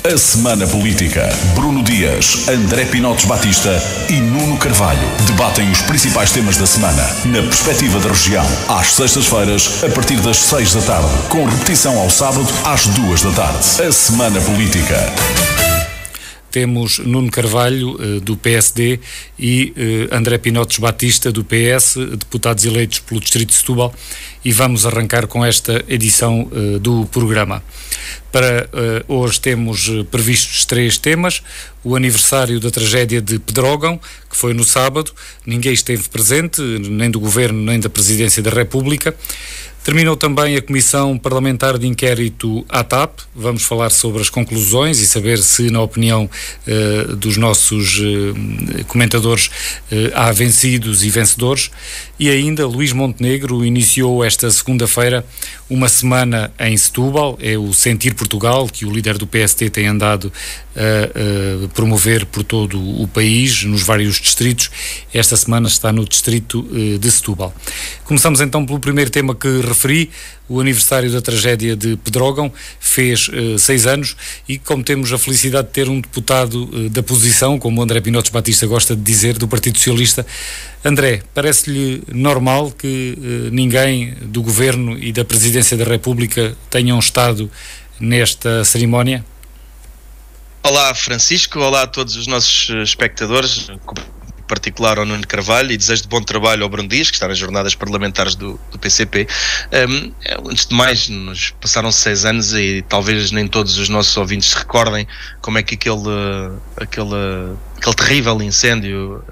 A Semana Política. Bruno Dias, André Pinotes Batista e Nuno Carvalho debatem os principais temas da semana, na perspectiva da região, às sextas-feiras, a partir das 6 da tarde, com repetição ao sábado, às 2 da tarde. A Semana Política. Temos Nuno Carvalho, do PSD, e André Pinotes Batista, do PS, deputados eleitos pelo Distrito de Setúbal, e vamos arrancar com esta edição do programa. Para hoje temos previstos 3 temas: o aniversário da tragédia de Pedrógão, que foi no sábado, ninguém esteve presente, nem do Governo nem da Presidência da República. Terminou também a Comissão Parlamentar de Inquérito à TAP. Vamos falar sobre as conclusões e saber se, na opinião dos nossos comentadores, há vencidos e vencedores. E ainda, Luís Montenegro iniciou esta segunda-feira uma semana em Setúbal. É o Sentir Portugal, que o líder do PSD tem andado a promover por todo o país, nos vários distritos. Esta semana está no distrito de Setúbal. Começamos então pelo primeiro tema que referi. O aniversário da tragédia de Pedrógão fez 6 anos e, como temos a felicidade de ter um deputado da posição, como o André Pinotes Batista gosta de dizer, do Partido Socialista, André, parece-lhe normal que ninguém do Governo e da Presidência da República tenham estado nesta cerimónia? Olá, Francisco, olá a todos os nossos espectadores, em particular ao Nuno Carvalho, e desejo de bom trabalho ao Bruno Dias, que está nas jornadas parlamentares do PCP. Antes de mais, nos passaram 6 anos e talvez nem todos os nossos ouvintes se recordem como é que aquele terrível incêndio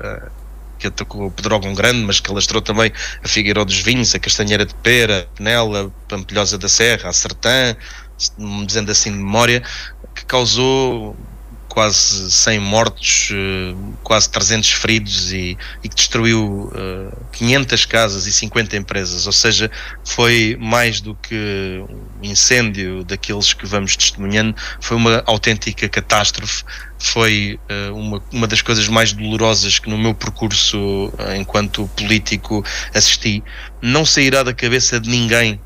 que atacou o Pedrógão Grande, mas que alastrou também a Figueiró dos Vinhos, a Castanheira de Pera, a Penela, a Pampilhosa da Serra, a Sertã, dizendo assim de memória, que causou quase 100 mortos, quase 300 feridos e que destruiu 500 casas e 50 empresas. Ou seja, foi mais do que um incêndio daqueles que vamos testemunhando, foi uma autêntica catástrofe. Foi uma das coisas mais dolorosas que no meu percurso enquanto político assisti. Não sairá da cabeça de ninguém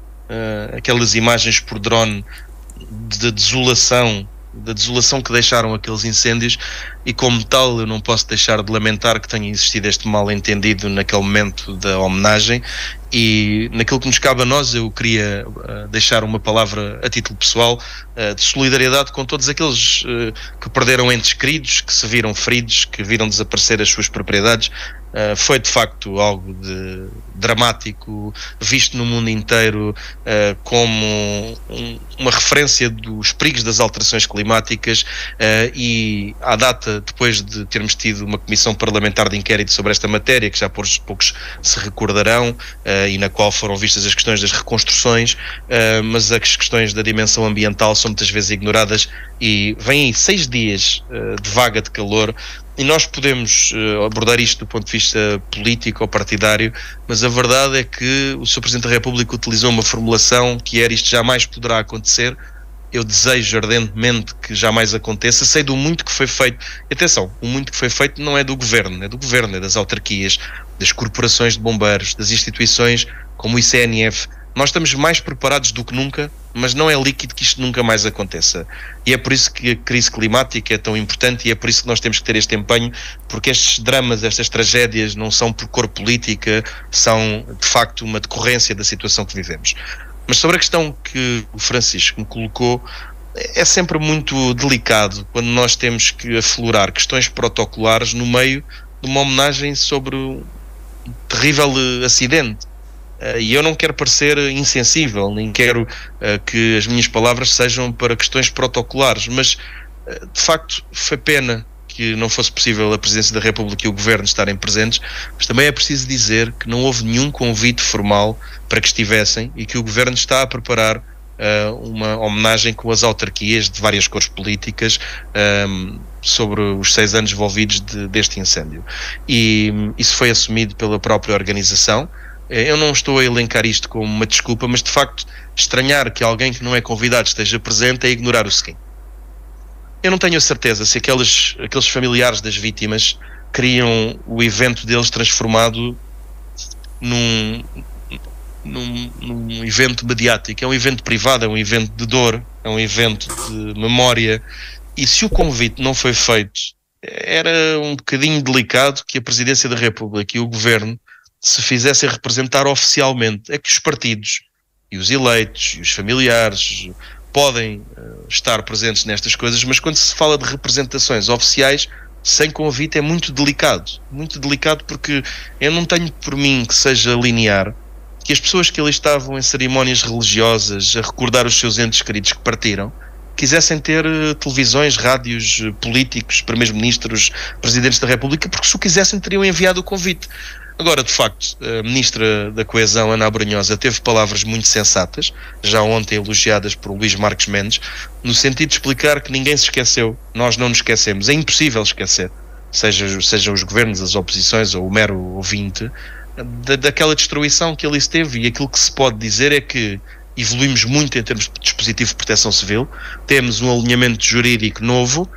aquelas imagens por drone da desolação que deixaram aqueles incêndios, e como tal eu não posso deixar de lamentar que tenha existido este mal-entendido naquele momento da homenagem. E naquilo que nos cabe a nós, eu queria deixar uma palavra a título pessoal de solidariedade com todos aqueles que perderam entes queridos, que se viram feridos, que viram desaparecer as suas propriedades. Foi de facto algo dramático, visto no mundo inteiro como uma referência dos perigos das alterações climáticas, e à data, depois de termos tido uma comissão parlamentar de inquérito sobre esta matéria, que já por poucos se recordarão, e na qual foram vistas as questões das reconstruções, mas as questões da dimensão ambiental são muitas vezes ignoradas, e vêm aí 6 dias de vaga de calor. E nós podemos abordar isto do ponto de vista político ou partidário, mas a verdade é que o Sr. Presidente da República utilizou uma formulação que era: isto jamais poderá acontecer. Eu desejo ardentemente que jamais aconteça. Sei do muito que foi feito. E atenção, o muito que foi feito não é do Governo, é das autarquias, das corporações de bombeiros, das instituições como o ICNF. Nós estamos mais preparados do que nunca, mas não é líquido que isto nunca mais aconteça. E é por isso que a crise climática é tão importante, e é por isso que nós temos que ter este empenho, porque estes dramas, estas tragédias não são por cor política, são de facto uma decorrência da situação que vivemos. Mas sobre a questão que o Francisco me colocou, é sempre muito delicado quando nós temos que aflorar questões protocolares no meio de uma homenagem sobre um terrível acidente. E eu não quero parecer insensível, nem quero que as minhas palavras sejam para questões protocolares, mas de facto foi pena que não fosse possível a Presidência da República e o Governo estarem presentes, mas também é preciso dizer que não houve nenhum convite formal para que estivessem, e que o Governo está a preparar uma homenagem com as autarquias de várias cores políticas sobre os 6 anos envolvidos deste incêndio. E isso foi assumido pela própria organização. Eu não estou a elencar isto como uma desculpa, mas de facto estranhar que alguém que não é convidado esteja presente é ignorar o seguinte: eu não tenho a certeza se aqueles familiares das vítimas queriam o evento deles transformado num evento mediático. É um evento privado, é um evento de dor, é um evento de memória, E se o convite não foi feito, era um bocadinho delicado que a Presidência da República e o Governo se fizessem representar oficialmente. É que os partidos e os eleitos e os familiares podem estar presentes nestas coisas, mas quando se fala de representações oficiais sem convite é muito delicado porque eu não tenho por mim que seja linear que as pessoas que ali estavam em cerimónias religiosas a recordar os seus entes queridos que partiram quisessem ter televisões, rádios, políticos, primeiros-ministros, presidentes da República, porque se o quisessem teriam enviado o convite. Agora, de facto, a Ministra da Coesão, Ana Abrunhosa, teve palavras muito sensatas, já ontem elogiadas por Luís Marques Mendes, no sentido de explicar que ninguém se esqueceu, nós não nos esquecemos, é impossível esquecer, sejam os governos, as oposições ou o mero ouvinte, daquela destruição que ali se teve. E aquilo que se pode dizer é que evoluímos muito em termos de dispositivo de proteção civil, temos um alinhamento jurídico novo.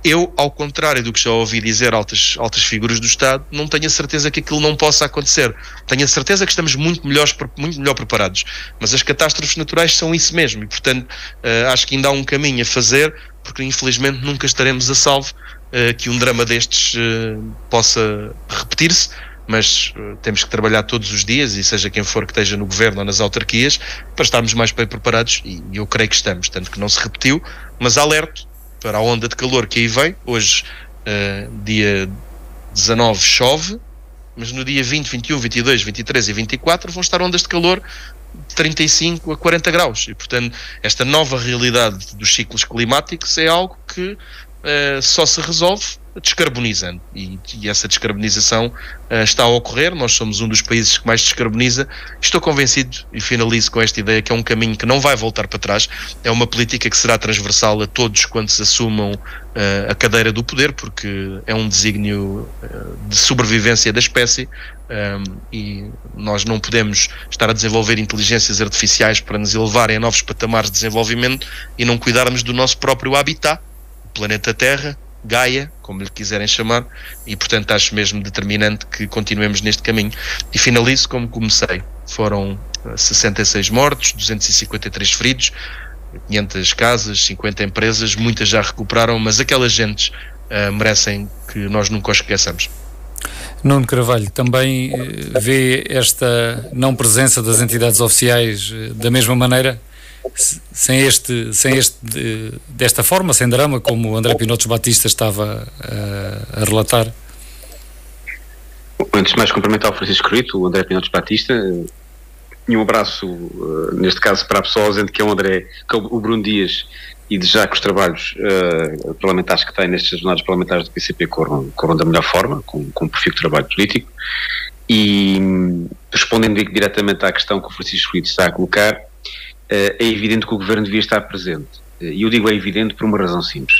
Eu, ao contrário do que já ouvi dizer altas figuras do Estado, não tenho a certeza que aquilo não possa acontecer. Tenho a certeza que estamos muito melhor preparados, mas as catástrofes naturais são isso mesmo e, portanto, acho que ainda há um caminho a fazer, porque infelizmente nunca estaremos a salvo que um drama destes possa repetir-se. Mas temos que trabalhar todos os dias, e seja quem for que esteja no governo ou nas autarquias, para estarmos mais bem preparados, e eu creio que estamos, tanto que não se repetiu, mas alerto para a onda de calor que aí vem. Hoje, dia 19, chove, mas no dia 20, 21, 22, 23 e 24 vão estar ondas de calor de 35 a 40 graus, e portanto esta nova realidade dos ciclos climáticos é algo que só se resolve descarbonizando, e essa descarbonização está a ocorrer. Nós somos um dos países que mais descarboniza. Estou convencido, e finalizo com esta ideia, que é um caminho que não vai voltar para trás, é uma política que será transversal a todos quantos assumam a cadeira do poder, porque é um desígnio de sobrevivência da espécie, e nós não podemos estar a desenvolver inteligências artificiais para nos elevarem a novos patamares de desenvolvimento e não cuidarmos do nosso próprio habitat, o planeta Terra, Gaia, como lhe quiserem chamar, e portanto acho mesmo determinante que continuemos neste caminho. E finalizo como comecei: foram 66 mortos, 253 feridos, 500 casas, 50 empresas, muitas já recuperaram, mas aquelas gentes merecem que nós nunca os esqueçamos. Nuno Carvalho, também vê esta não presença das entidades oficiais da mesma maneira? Desta forma, sem drama, como o André Pinotes Batista estava a relatar? Antes de mais, cumprimentar o Francisco Rito, o André Pinotes Batista, e um abraço, neste caso, para a pessoa ausente, que é o Bruno Dias, e desejar que os trabalhos parlamentares que têm nestas jornadas parlamentares do PCP corram da melhor forma, com um perfil de trabalho político. E respondendo diretamente à questão que o Francisco Rito está a colocar, é evidente que o Governo devia estar presente. E eu digo é evidente por uma razão simples.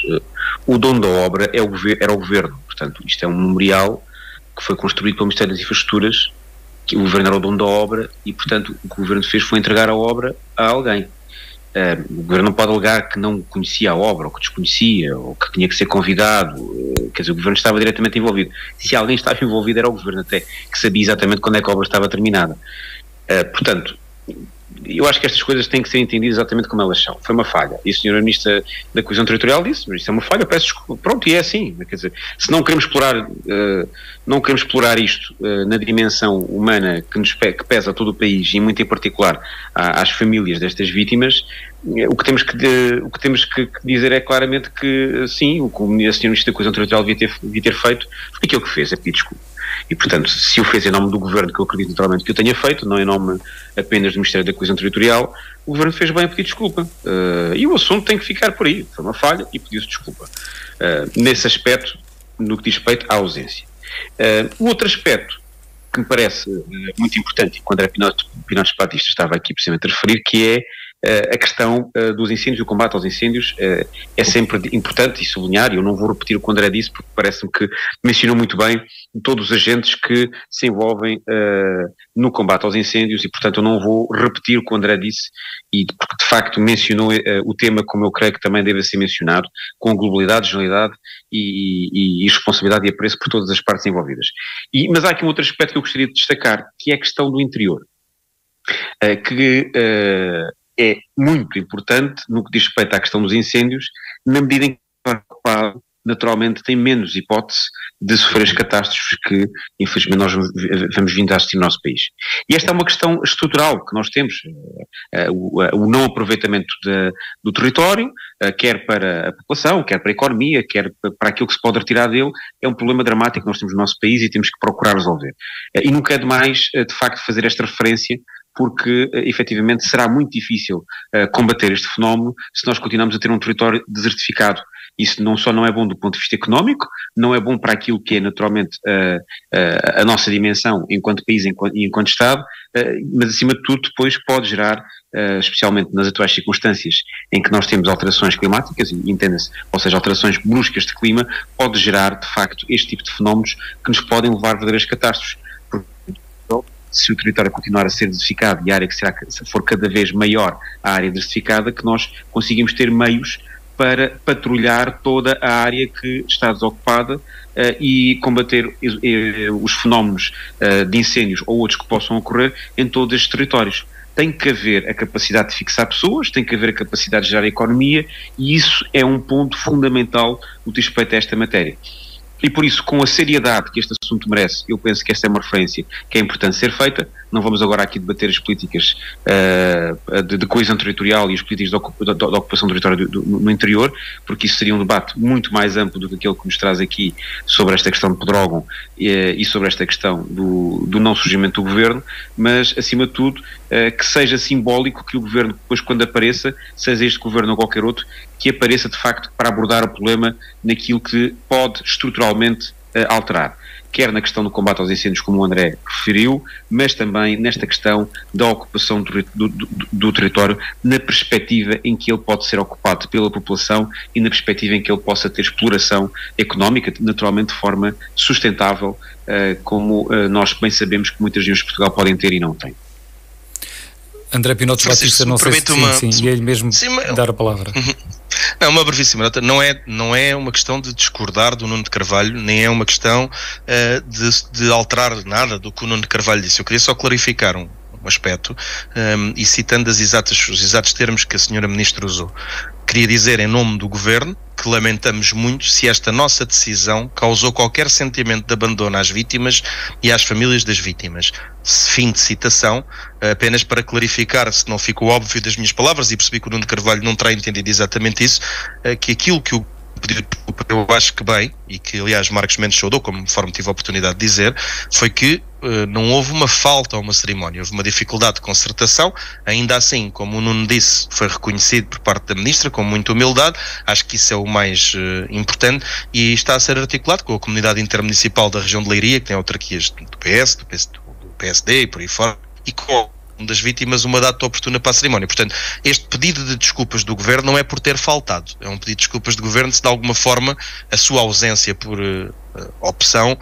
O dono da obra era o Governo. Portanto, isto é um memorial que foi construído pelo Ministério das Infraestruturas, que o Governo era o dono da obra e, portanto, o que o Governo fez foi entregar a obra a alguém. O Governo não pode alegar que não conhecia a obra, ou que desconhecia, ou que tinha que ser convidado. Quer dizer, o Governo estava diretamente envolvido. Se alguém estava envolvido era o Governo, até que sabia exatamente quando é que a obra estava terminada. Portanto, eu acho que estas coisas têm que ser entendidas exatamente como elas são. Foi uma falha. E a senhora Ministra da Coesão Territorial disse, mas isso é uma falha, peço desculpa. Pronto, e é assim. Quer dizer, se não queremos explorar isto na dimensão humana que pesa a todo o país, e muito em particular às famílias destas vítimas, o que temos que dizer é claramente que sim, o que a senhora Ministra da Coesão Territorial devia ter feito foi aquilo que fez, é pedir desculpa. E, portanto, se o fez em nome do Governo, que eu acredito naturalmente que o tenha feito, não em nome apenas do Ministério da Coesão Territorial, o Governo fez bem a pedir desculpa. E o assunto tem que ficar por aí. Foi uma falha e pediu-se desculpa. Nesse aspecto, no que diz respeito à ausência. O outro aspecto que me parece muito importante, e que o André Pinotes Batista estava aqui precisamente a referir, que é a questão dos incêndios, o combate aos incêndios é sempre importante e sublinhar, e eu não vou repetir o que o André disse, porque parece-me que mencionou muito bem todos os agentes que se envolvem no combate aos incêndios, e portanto eu não vou repetir o que o André disse, e porque de facto mencionou o tema como eu creio que também deve ser mencionado, com globalidade, generalidade e responsabilidade e apreço por todas as partes envolvidas. Mas há aqui um outro aspecto que eu gostaria de destacar, que é a questão do interior, que é muito importante no que diz respeito à questão dos incêndios, na medida em que ocupado naturalmente tem menos hipótese de sofrer as catástrofes que, infelizmente, nós vamos vindo a assistir no nosso país. E esta é uma questão estrutural que nós temos, o não aproveitamento do território, quer para a população, quer para a economia, quer para aquilo que se pode retirar dele, é um problema dramático que nós temos no nosso país e temos que procurar resolver. E nunca é demais, de facto, fazer esta referência, porque efetivamente será muito difícil combater este fenómeno se nós continuarmos a ter um território desertificado. Isso não só não é bom do ponto de vista económico, não é bom para aquilo que é naturalmente a nossa dimensão enquanto país e enquanto Estado, mas acima de tudo depois pode gerar, especialmente nas atuais circunstâncias em que nós temos alterações climáticas, entenda-se, ou seja, alterações bruscas de clima, pode gerar de facto este tipo de fenómenos que nos podem levar a verdadeiras catástrofes. Se o território continuar a ser desertificado e a área que for cada vez maior a área desertificada, que nós conseguimos ter meios para patrulhar toda a área que está desocupada e combater os fenómenos de incêndios ou outros que possam ocorrer em todos estes territórios. Tem que haver a capacidade de fixar pessoas, tem que haver a capacidade de gerar economia, e isso é um ponto fundamental no que diz respeito a esta matéria. E por isso, com a seriedade que este assunto merece, eu penso que esta é uma referência que é importante ser feita. Não vamos agora aqui debater as políticas de coesão territorial e as políticas de ocupação do território no interior, porque isso seria um debate muito mais amplo do que aquele que nos traz aqui sobre esta questão de Pedrógão e sobre esta questão do não surgimento do governo, mas, acima de tudo, que seja simbólico que o governo, depois quando apareça, seja este governo ou qualquer outro, que apareça de facto para abordar o problema naquilo que pode estruturalmente alterar, quer na questão do combate aos incêndios, como o André referiu, mas também nesta questão da ocupação do território, na perspectiva em que ele pode ser ocupado pela população e na perspectiva em que ele possa ter exploração económica, naturalmente de forma sustentável, como nós bem sabemos que muitas regiões de Portugal podem ter e não têm. André Pinotes Batista, não sei se ia-lhe mesmo dar a palavra. Não, uma brevíssima nota. Não é uma questão de discordar do Nuno de Carvalho, nem é uma questão de alterar nada do que o Nuno de Carvalho disse. Eu queria só clarificar um aspecto, e citando os exatos termos que a senhora Ministra usou. Queria dizer, em nome do Governo, que lamentamos muito se esta nossa decisão causou qualquer sentimento de abandono às vítimas e às famílias das vítimas. Fim de citação, apenas para clarificar, se não ficou óbvio das minhas palavras, e percebi que o Nuno de Carvalho não terá entendido exatamente isso, que aquilo que o pedido, eu acho que bem, e que aliás Marcos Mendes saudou, conforme tive a oportunidade de dizer, foi que não houve uma falta a uma cerimónia, houve uma dificuldade de concertação. Ainda assim, como o Nuno disse, foi reconhecido por parte da Ministra com muita humildade. Acho que isso é o mais importante, e está a ser articulado com a comunidade intermunicipal da região de Leiria, que tem autarquias do PS, do PSD e por aí fora, e com das vítimas uma data oportuna para a cerimónia. Portanto, este pedido de desculpas do Governo não é por ter faltado, é um pedido de desculpas do Governo se de alguma forma a sua ausência por opção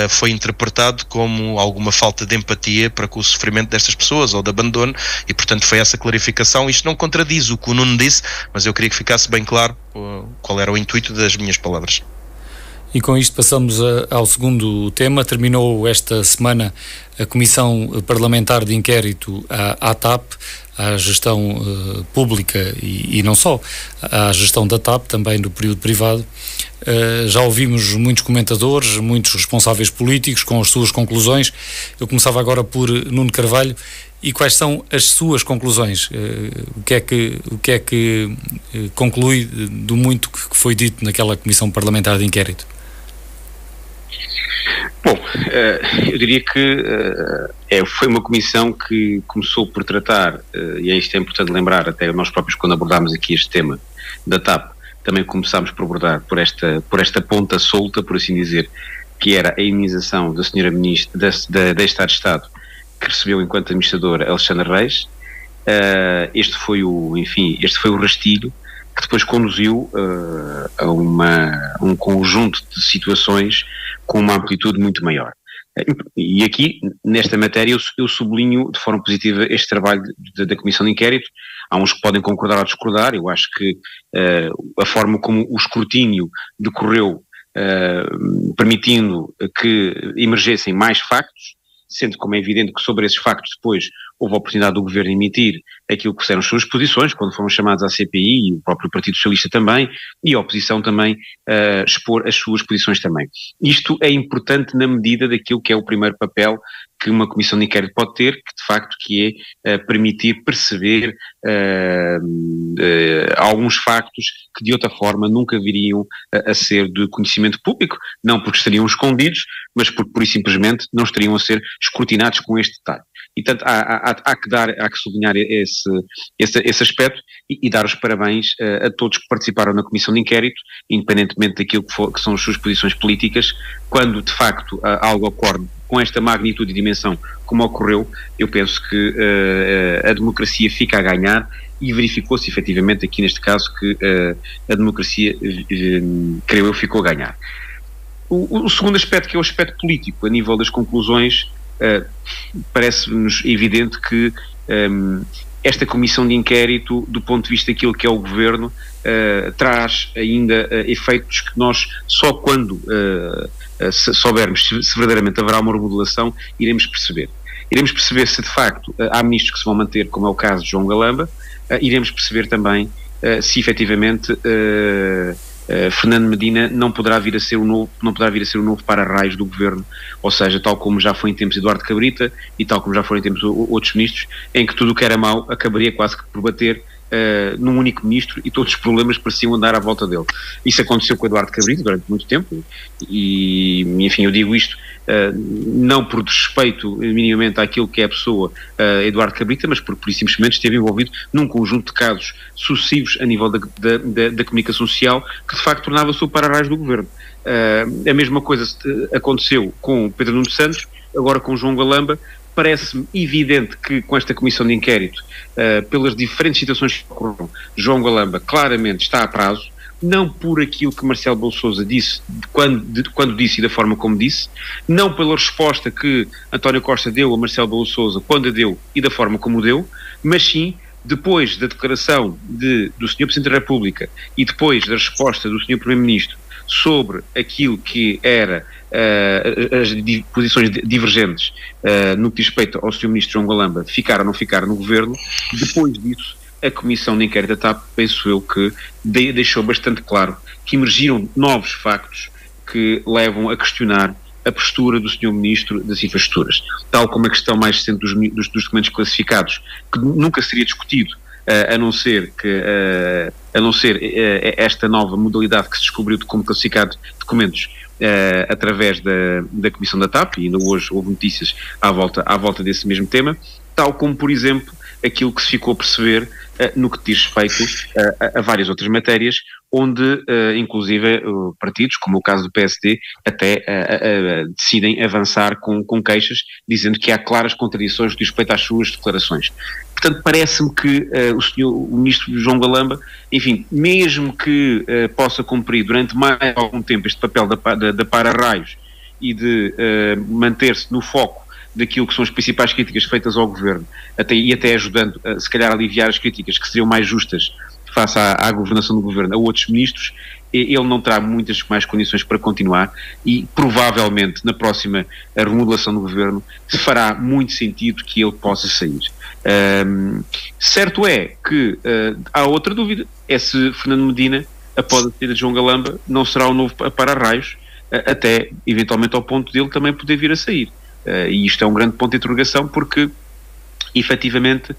foi interpretado como alguma falta de empatia para com o sofrimento destas pessoas ou de abandono, e portanto foi essa clarificação. Isto não contradiz o que o Nuno disse, mas eu queria que ficasse bem claro qual era o intuito das minhas palavras. E com isto passamos ao segundo tema. Terminou esta semana a Comissão Parlamentar de Inquérito à TAP, à gestão pública e não só, à gestão da TAP, também do período privado. Já ouvimos muitos comentadores, muitos responsáveis políticos com as suas conclusões. Eu começava agora por Nuno Carvalho. E quais são as suas conclusões? O que é que conclui do muito que foi dito naquela Comissão Parlamentar de Inquérito? Bom, eu diria que foi uma comissão que começou por tratar, e isto é importante lembrar, até nós próprios quando abordámos aqui este tema da TAP, também começámos por abordar por esta ponta solta, por assim dizer, que era a indenização da senhora Ministra, da Estado de Estado, que recebeu enquanto administrador Alexandre Reis. Este foi o rastilho que depois conduziu a um conjunto de situações com uma amplitude muito maior. E aqui, nesta matéria, eu sublinho de forma positiva este trabalho da Comissão de Inquérito. Há uns que podem concordar ou discordar. Eu acho que a forma como o escrutínio decorreu, permitindo que emergessem mais factos, sendo como é evidente que sobre esses factos depois houve a oportunidade do Governo emitir aquilo que eram as suas posições, quando foram chamados à CPI, e o próprio Partido Socialista também, e a oposição também expor as suas posições também. Isto é importante na medida daquilo que é o primeiro papel que uma comissão de inquérito pode ter, que de facto que é permitir perceber alguns factos que de outra forma nunca viriam a ser de conhecimento público, não porque estariam escondidos, mas porque pura e simplesmente não estariam a ser escrutinados com este detalhe. E portanto há que sublinhar esse aspecto e dar os parabéns a todos que participaram na comissão de inquérito, independentemente daquilo que são as suas posições políticas. Quando de facto algo ocorre com esta magnitude e dimensão como ocorreu, eu penso que a democracia fica a ganhar, e verificou-se efetivamente aqui neste caso que a democracia, creio eu, ficou a ganhar. O segundo aspecto, que é o aspecto político, a nível das conclusões, parece-nos evidente que esta comissão de inquérito, do ponto de vista daquilo que é o Governo, traz ainda efeitos que nós só quando soubermos se verdadeiramente haverá uma remodelação, iremos perceber. Iremos perceber se de facto há ministros que se vão manter, como é o caso de João Galamba. Iremos perceber também se efetivamente Fernando Medina não poderá vir a ser o novo para-raios do Governo, ou seja, tal como já foi em tempos de Eduardo Cabrita e tal como já foram em tempos outros ministros, em que tudo o que era mau acabaria quase que por bater num único ministro, e todos os problemas pareciam andar à volta dele. Isso aconteceu com Eduardo Cabrita durante muito tempo, e enfim, eu digo isto não por desrespeito minimamente àquilo que é a pessoa Eduardo Cabrita, mas porque simplesmente esteve envolvido num conjunto de casos sucessivos a nível da comunicação social, que de facto tornava-se o para-raios do Governo. A mesma coisa aconteceu com Pedro Nuno Santos, agora com João Galamba. Parece-me evidente que com esta comissão de inquérito, pelas diferentes situações que ocorreram, João Galamba claramente está a prazo, não por aquilo que Marcelo Rebelo de Sousa disse, quando disse e da forma como disse, não pela resposta que António Costa deu a Marcelo Rebelo de Sousa quando a deu e da forma como o deu, mas sim depois da declaração do Sr. Presidente da República e depois da resposta do Sr. Primeiro-Ministro sobre aquilo que era as posições divergentes no que diz respeito ao Sr. Ministro João Galamba, ficar ou não ficar no Governo. Depois disso, a Comissão de Inquérito da TAP, penso eu que deixou bastante claro que emergiram novos factos que levam a questionar a postura do Sr. Ministro das Infraestruturas, tal como a questão mais recente dos documentos classificados, que nunca seria discutido, a não ser esta nova modalidade que se descobriu de como classificar documentos através da Comissão da TAP, e ainda hoje houve notícias à volta desse mesmo tema, tal como, por exemplo, aquilo que se ficou a perceber no que diz respeito a várias outras matérias, onde, inclusive, partidos, como o caso do PSD, até decidem avançar com queixas, dizendo que há claras contradições de respeito às suas declarações. Portanto, parece-me que o ministro João Galamba, enfim, mesmo que possa cumprir durante mais algum tempo este papel da para-raios e de manter-se no foco daquilo que são as principais críticas feitas ao Governo, até ajudando, se calhar, a aliviar as críticas que seriam mais justas face à governação do Governo a outros ministros, ele não terá muitas mais condições para continuar, e provavelmente na próxima remodelação do Governo fará muito sentido que ele possa sair. Certo é que há outra dúvida, é se Fernando Medina, após a saída de João Galamba, não será o novo para-raios, até eventualmente ao ponto dele também poder vir a sair. E isto é um grande ponto de interrogação, porque efetivamente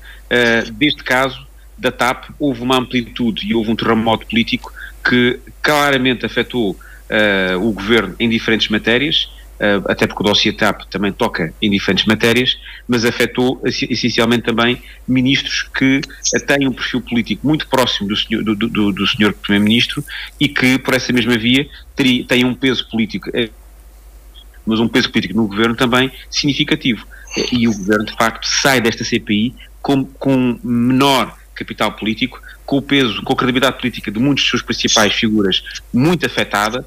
deste caso da TAP houve uma amplitude e houve um terremoto político que claramente afetou o Governo em diferentes matérias, até porque o dossiê TAP também toca em diferentes matérias, mas afetou essencialmente também ministros que têm um perfil político muito próximo do senhor Primeiro-Ministro e que, por essa mesma via, têm um peso político, mas um peso político no Governo também significativo. E o Governo, de facto, sai desta CPI com menor capital político, com o peso, com a credibilidade política de muitas de suas principais figuras muito afetada,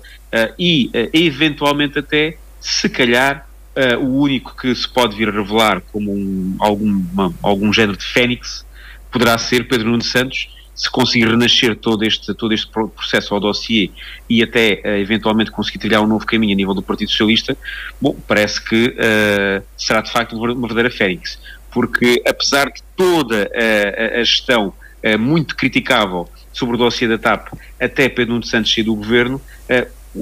e eventualmente até, se calhar, o único que se pode vir a revelar como algum género de fênix poderá ser Pedro Nuno Santos, se conseguir renascer todo este processo ao dossiê e até eventualmente conseguir trilhar um novo caminho a nível do Partido Socialista. Bom, parece que será de facto uma verdadeira fênix. porque apesar de toda a gestão muito criticável sobre o dossiê da TAP, até Pedro Nuno Santos sair do governo,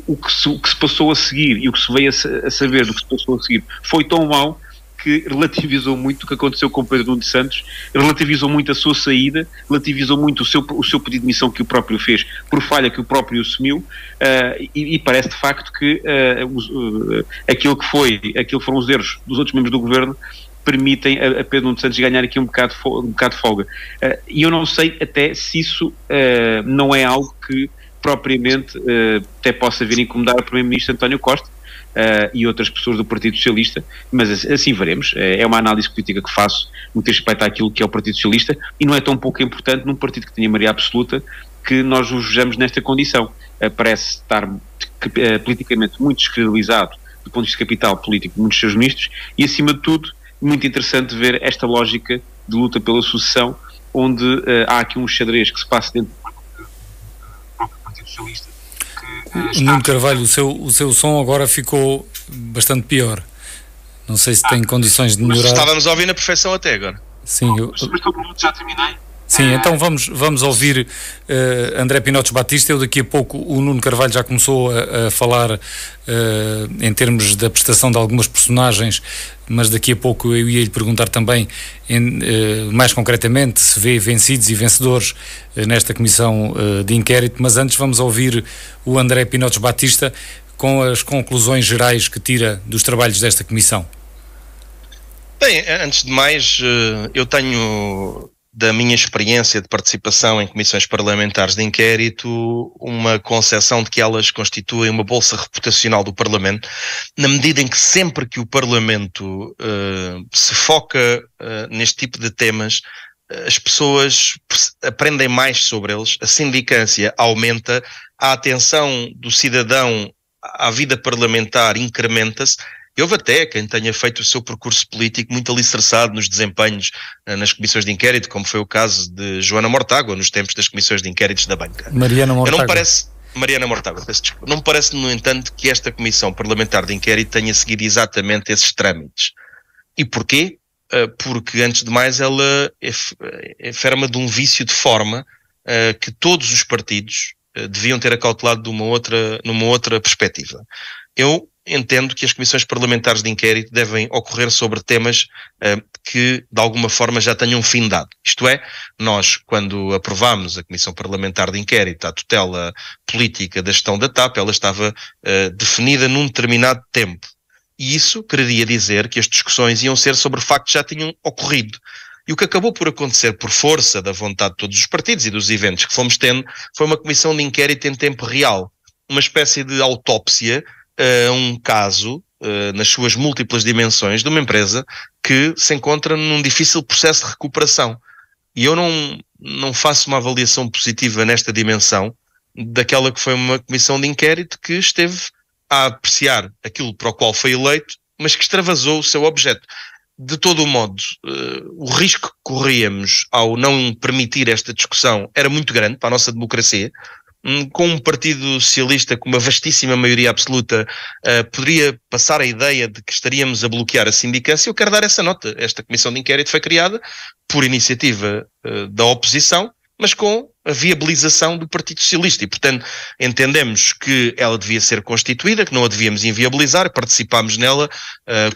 o que se passou a seguir e o que se veio a saber do que se passou a seguir foi tão mau que relativizou muito o que aconteceu com Pedro Nuno Santos, relativizou muito a sua saída, relativizou muito o seu pedido de demissão que o próprio fez por falha que o próprio assumiu, e parece de facto que aquilo que foram os erros dos outros membros do governo permitem a Pedro Nuno Santos ganhar aqui um bocado de folga. E eu não sei até se isso não é algo que propriamente até possa vir a incomodar o Primeiro-Ministro António Costa e outras pessoas do Partido Socialista, mas assim veremos. É uma análise política que faço no que diz respeito àquilo que é o Partido Socialista, e não é tão pouco importante num partido que tenha maioria absoluta que nós o vejamos nesta condição. Parece estar politicamente muito descredibilizado do ponto de vista capital político de muitos seus ministros, e acima de tudo muito interessante ver esta lógica de luta pela sucessão, onde há aqui um xadrez que se passa dentro do próprio Partido Socialista. Nuno Carvalho, o seu som agora ficou bastante pior. Não sei se tem condições de melhorar. Estávamos a ouvir na perfeição até agora. Sim, já terminei. Sim, então vamos ouvir André Pinotes Batista. Eu daqui a pouco, o Nuno Carvalho já começou a falar em termos da prestação de algumas personagens, mas daqui a pouco eu ia lhe perguntar também, mais concretamente, se vê vencidos e vencedores nesta comissão de inquérito. Mas antes vamos ouvir o André Pinotes Batista com as conclusões gerais que tira dos trabalhos desta comissão. Bem, antes de mais, eu tenho, da minha experiência de participação em comissões parlamentares de inquérito, uma concepção de que elas constituem uma bolsa reputacional do Parlamento, na medida em que sempre que o Parlamento se foca neste tipo de temas, as pessoas aprendem mais sobre eles, a sindicância aumenta, a atenção do cidadão à vida parlamentar incrementa-se. Houve até quem tenha feito o seu percurso político muito alicerçado nos desempenhos nas comissões de inquérito, como foi o caso de Joana Mortágua, nos tempos das comissões de inquéritos da banca. Mariana Mortágua. Mariana Mortágua, peço desculpa. Não me parece, no entanto, que esta comissão parlamentar de inquérito tenha seguido exatamente esses trâmites. E porquê? Porque, antes de mais, ela é ferma de um vício de forma que todos os partidos deviam ter acautelado numa outra perspectiva. Eu entendo que as comissões parlamentares de inquérito devem ocorrer sobre temas que, de alguma forma, já tenham findado. Isto é, nós, quando aprovámos a Comissão Parlamentar de Inquérito à tutela política da gestão da TAP, ela estava definida num determinado tempo. E isso queria dizer que as discussões iam ser sobre factos que já tinham ocorrido. E o que acabou por acontecer, por força da vontade de todos os partidos e dos eventos que fomos tendo, foi uma comissão de inquérito em tempo real. Uma espécie de autópsia a um caso, nas suas múltiplas dimensões, de uma empresa que se encontra num difícil processo de recuperação. E eu não faço uma avaliação positiva nesta dimensão daquela que foi uma comissão de inquérito que esteve a apreciar aquilo para o qual foi eleito, mas que extravasou o seu objeto. De todo o modo, o risco que corríamos ao não permitir esta discussão era muito grande para a nossa democracia. Com um Partido Socialista com uma vastíssima maioria absoluta, poderia passar a ideia de que estaríamos a bloquear a sindicância. Eu quero dar essa nota. Esta comissão de inquérito foi criada por iniciativa da oposição, mas com a viabilização do Partido Socialista, e portanto entendemos que ela devia ser constituída, que não a devíamos inviabilizar. Participámos nela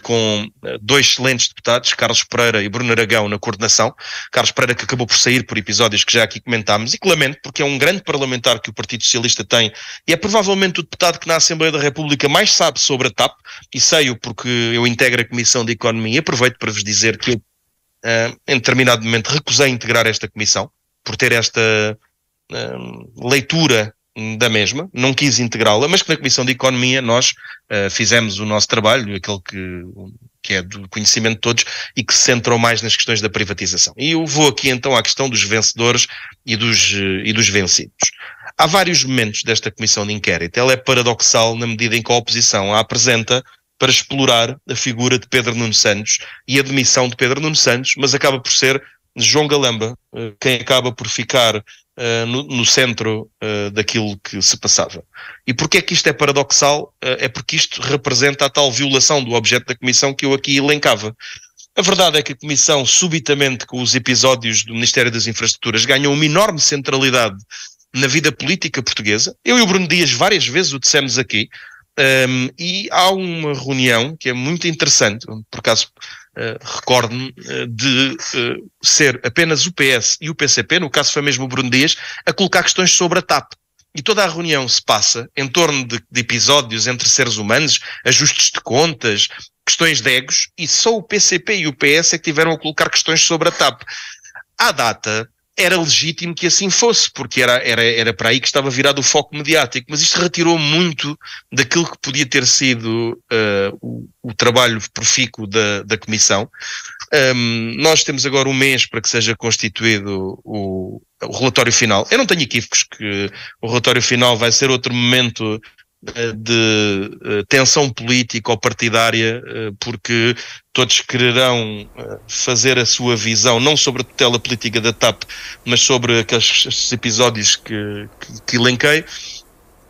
com dois excelentes deputados, Carlos Pereira e Bruno Aragão, na coordenação. Carlos Pereira, que acabou por sair por episódios que já aqui comentámos, e que lamento, porque é um grande parlamentar que o Partido Socialista tem, e é provavelmente o deputado que na Assembleia da República mais sabe sobre a TAP, e sei-o porque eu integro a Comissão de Economia, e aproveito para vos dizer que eu, em determinado momento, recusei integrar esta comissão, por ter esta leitura da mesma, não quis integrá-la, mas que na Comissão de Economia nós fizemos o nosso trabalho, aquele que é do conhecimento de todos e que se centrou mais nas questões da privatização. E eu vou aqui então à questão dos vencedores e dos vencidos. Há vários momentos desta Comissão de Inquérito. Ela é paradoxal na medida em que a oposição a apresenta para explorar a figura de Pedro Nuno Santos e a demissão de Pedro Nuno Santos, mas acaba por ser João Galamba quem acaba por ficar no centro daquilo que se passava. E porquê é que isto é paradoxal? É porque isto representa a tal violação do objeto da Comissão que eu aqui elencava. A verdade é que a Comissão, subitamente, com os episódios do Ministério das Infraestruturas, ganhou uma enorme centralidade na vida política portuguesa. Eu e o Bruno Dias várias vezes o dissemos aqui, e há uma reunião que é muito interessante, por acaso recordo-me de ser apenas o PS e o PCP, no caso foi mesmo o Bruno Dias, a colocar questões sobre a TAP. E toda a reunião se passa em torno de episódios entre seres humanos, ajustes de contas, questões de egos, e só o PCP e o PS é que tiveram a colocar questões sobre a TAP. À data, era legítimo que assim fosse, porque era para aí que estava virado o foco mediático, mas isto retirou muito daquilo que podia ter sido o trabalho profícuo da Comissão. Nós temos agora um mês para que seja constituído o relatório final. Eu não tenho equívocos que o relatório final vai ser outro momento de tensão política ou partidária, porque todos quererão fazer a sua visão, não sobre a tutela política da TAP, mas sobre aqueles episódios que elenquei.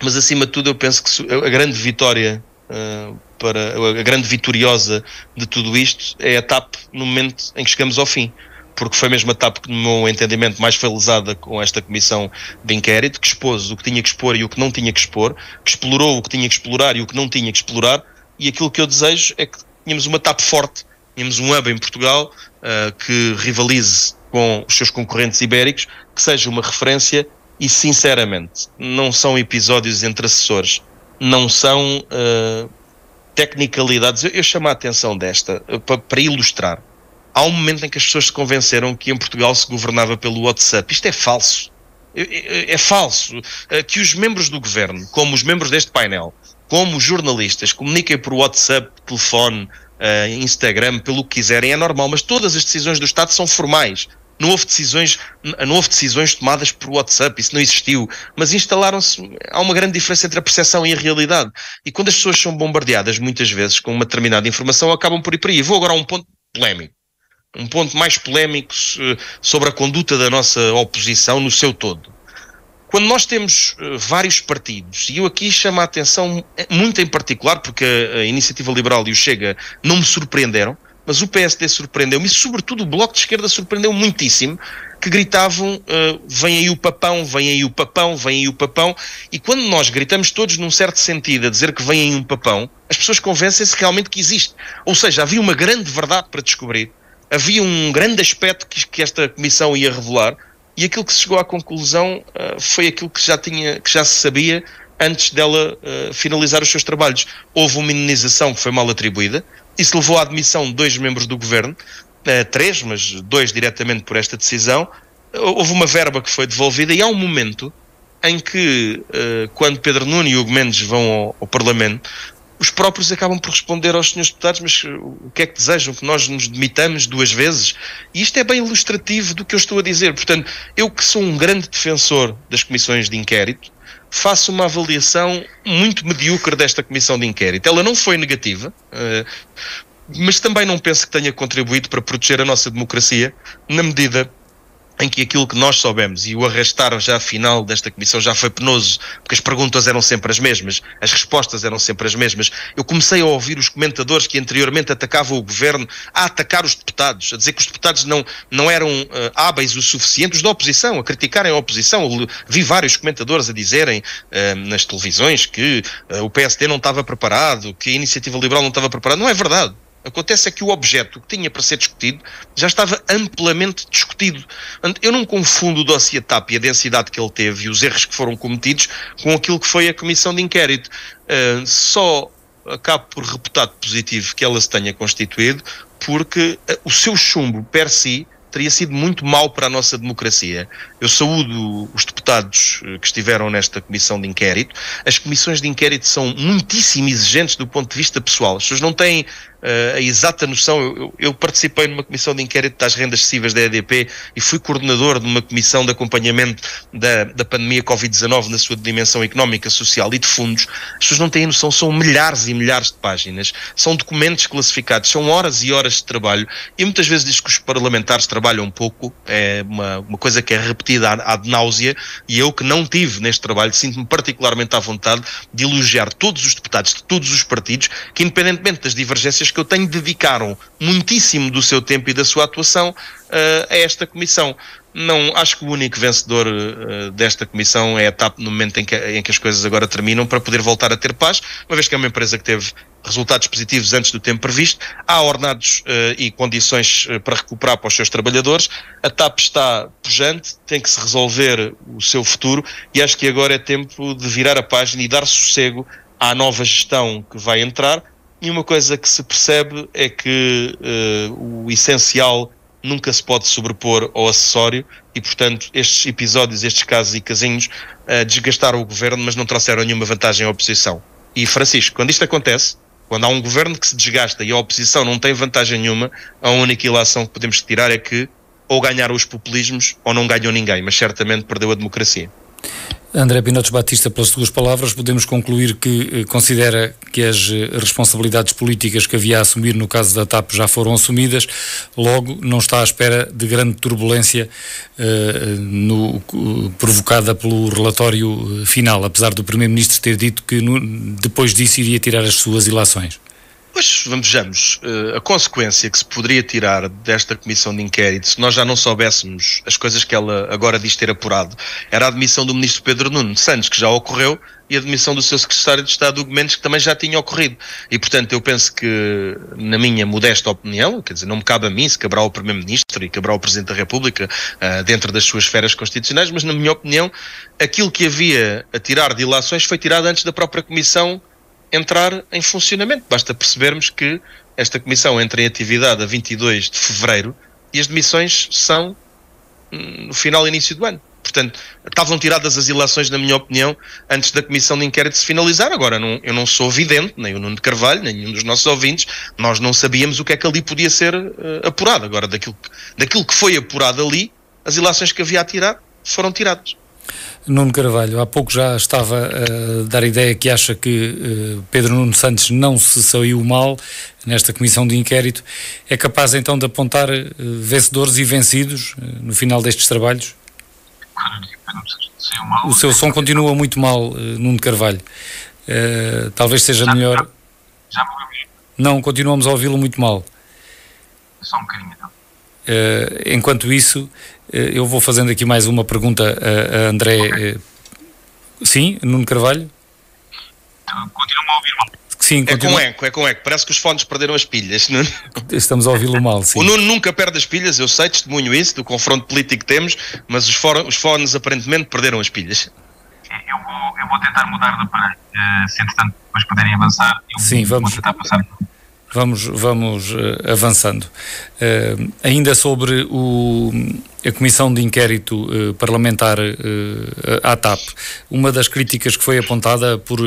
Mas acima de tudo eu penso que a grande vitória, a grande vitoriosa de tudo isto é a TAP no momento em que chegamos ao fim, porque foi mesmo a TAP que, no meu entendimento, mais foi lesada com esta comissão de inquérito, que expôs o que tinha que expor e o que não tinha que expor, que explorou o que tinha que explorar e o que não tinha que explorar, e aquilo que eu desejo é que tínhamos uma TAP forte, tínhamos um hub em Portugal que rivalize com os seus concorrentes ibéricos, que seja uma referência, e sinceramente, não são episódios entre assessores, não são tecnicalidades. Eu chamo a atenção desta, para ilustrar. Há um momento em que as pessoas se convenceram que em Portugal se governava pelo WhatsApp. Isto é falso. É falso. Que os membros do governo, como os membros deste painel, como os jornalistas, comuniquem por WhatsApp, telefone, Instagram, pelo que quiserem, é normal. Mas todas as decisões do Estado são formais. Não houve decisões tomadas por WhatsApp, isso não existiu. Mas instalaram-se. Há uma grande diferença entre a percepção e a realidade. E quando as pessoas são bombardeadas, muitas vezes, com uma determinada informação, acabam por ir para aí. Vou agora a um ponto polémico. Um ponto mais polémico sobre a conduta da nossa oposição no seu todo. Quando nós temos vários partidos, e eu aqui chamo a atenção muito em particular, porque a Iniciativa Liberal e o Chega não me surpreenderam, mas o PSD surpreendeu-me, e sobretudo o Bloco de Esquerda surpreendeu muitíssimo, que gritavam, vem aí o papão, vem aí o papão, vem aí o papão, e quando nós gritamos todos num certo sentido a dizer que vem aí um papão, as pessoas convencem-se realmente que existe. Ou seja, havia uma grande verdade para descobrir, havia um grande aspecto que esta comissão ia revelar, e aquilo que se chegou à conclusão foi aquilo que já se sabia antes dela finalizar os seus trabalhos. Houve uma indenização que foi mal atribuída, isso levou à admissão de 2 membros do governo, 3, mas 2 diretamente por esta decisão. Houve uma verba que foi devolvida, e há um momento em que, quando Pedro Nuno e Hugo Mendes vão ao Parlamento, os próprios acabam por responder aos senhores deputados, mas o que é que desejam? Que nós nos demitamos 2 vezes? E isto é bem ilustrativo do que eu estou a dizer. Portanto, eu que sou um grande defensor das comissões de inquérito, faço uma avaliação muito medíocre desta comissão de inquérito. Ela não foi negativa, mas também não penso que tenha contribuído para proteger a nossa democracia, na medida em que aquilo que nós soubemos, e o arrastar já a final desta comissão já foi penoso, porque as perguntas eram sempre as mesmas, as respostas eram sempre as mesmas. Eu comecei a ouvir os comentadores que anteriormente atacavam o governo a atacar os deputados, a dizer que os deputados não eram hábeis o suficiente, os da oposição, a criticarem a oposição. Eu vi vários comentadores a dizerem nas televisões que o PSD não estava preparado, que a Iniciativa Liberal não estava preparada. Não é verdade. Acontece é que o objeto que tinha para ser discutido já estava amplamente discutido. Eu não confundo o dossiê TAP e a densidade que ele teve e os erros que foram cometidos com aquilo que foi a comissão de inquérito. Só acabo por reputar positivo que ela se tenha constituído, porque o seu chumbo per si teria sido muito mau para a nossa democracia. Eu saúdo os deputados que estiveram nesta comissão de inquérito. As comissões de inquérito são muitíssimo exigentes do ponto de vista pessoal. As pessoas não têm a exata noção. Eu participei numa comissão de inquérito das rendas excessivas da EDP e fui coordenador de uma comissão de acompanhamento da pandemia Covid-19 na sua dimensão económica, social e de fundos. As pessoas não têm noção, são milhares e milhares de páginas, são documentos classificados, são horas e horas de trabalho, e muitas vezes diz que os parlamentares trabalham um pouco, é uma coisa que é repetida ad náusea, e eu que não tive neste trabalho sinto-me particularmente à vontade de elogiar todos os deputados de todos os partidos, que independentemente das divergências jornalistas que eu tenho dedicaram muitíssimo do seu tempo e da sua atuação a esta comissão. Não, acho que o único vencedor desta comissão é a TAP no momento em que as coisas agora terminam, para poder voltar a ter paz, uma vez que é uma empresa que teve resultados positivos antes do tempo previsto, há ordenados e condições para recuperar para os seus trabalhadores, a TAP está pujante, tem que se resolver o seu futuro, e acho que agora é tempo de virar a página e dar sossego à nova gestão que vai entrar. E uma coisa que se percebe é que o essencial nunca se pode sobrepor ao acessório, e portanto estes episódios, estes casos e casinhos desgastaram o governo, mas não trouxeram nenhuma vantagem à oposição. E Francisco, quando isto acontece, quando há um governo que se desgasta e a oposição não tem vantagem nenhuma, a única ilação que podemos tirar é que ou ganharam os populismos ou não ganhou ninguém, mas certamente perdeu a democracia. André Pinotes Batista, pelas suas palavras, podemos concluir que considera que as responsabilidades políticas que havia a assumir no caso da TAP já foram assumidas, logo não está à espera de grande turbulência provocada pelo relatório final, apesar do Primeiro-Ministro ter dito que depois disso iria tirar as suas ilações. Pois, vejamos, a consequência que se poderia tirar desta comissão de inquérito, se nós já não soubéssemos as coisas que ela agora diz ter apurado, era a admissão do ministro Pedro Nuno Santos, que já ocorreu, e a admissão do seu secretário de Estado, Hugo Mendes, que também já tinha ocorrido. E, portanto, eu penso que, na minha modesta opinião, quer dizer, não me cabe a mim, se caberá ao Primeiro-Ministro e caberá ao Presidente da República, dentro das suas esferas constitucionais, mas, na minha opinião, aquilo que havia a tirar de ilações foi tirado antes da própria comissão entrar em funcionamento. Basta percebermos que esta comissão entra em atividade a 22 de fevereiro e as demissões são no final e início do ano. Portanto, estavam tiradas as ilações, na minha opinião, antes da comissão de inquérito se finalizar. Agora, eu não sou vidente, nem o Nuno de Carvalho, nem nenhum dos nossos ouvintes, nós não sabíamos o que é que ali podia ser apurado. Agora, daquilo que foi apurado ali, as ilações que havia a tirar foram tiradas. Nuno Carvalho, há pouco já estava a dar a ideia que acha que Pedro Nuno Santos não se saiu mal nesta comissão de inquérito. É capaz então de apontar vencedores e vencidos no final destes trabalhos? O seu som continua muito mal, Nuno Carvalho. Talvez seja melhor... Já me ouvimos? Não, continuamos a ouvi-lo muito mal. Só um bocadinho então. Enquanto isso, eu vou fazendo aqui mais uma pergunta a André. Okay. Sim, Nuno Carvalho? Continua-me a ouvir mal? Sim, é com eco. Parece que os fones perderam as pilhas. Nuno. Estamos a ouvi-lo mal, sim. O Nuno nunca perde as pilhas, eu sei, testemunho isso, do confronto político que temos, mas os fones aparentemente perderam as pilhas. Eu vou tentar mudar de aparelho. Se entretanto depois puderem avançar, vou tentar passar. Vamos avançando. Ainda sobre a Comissão de Inquérito Parlamentar à TAP, uma das críticas que foi apontada por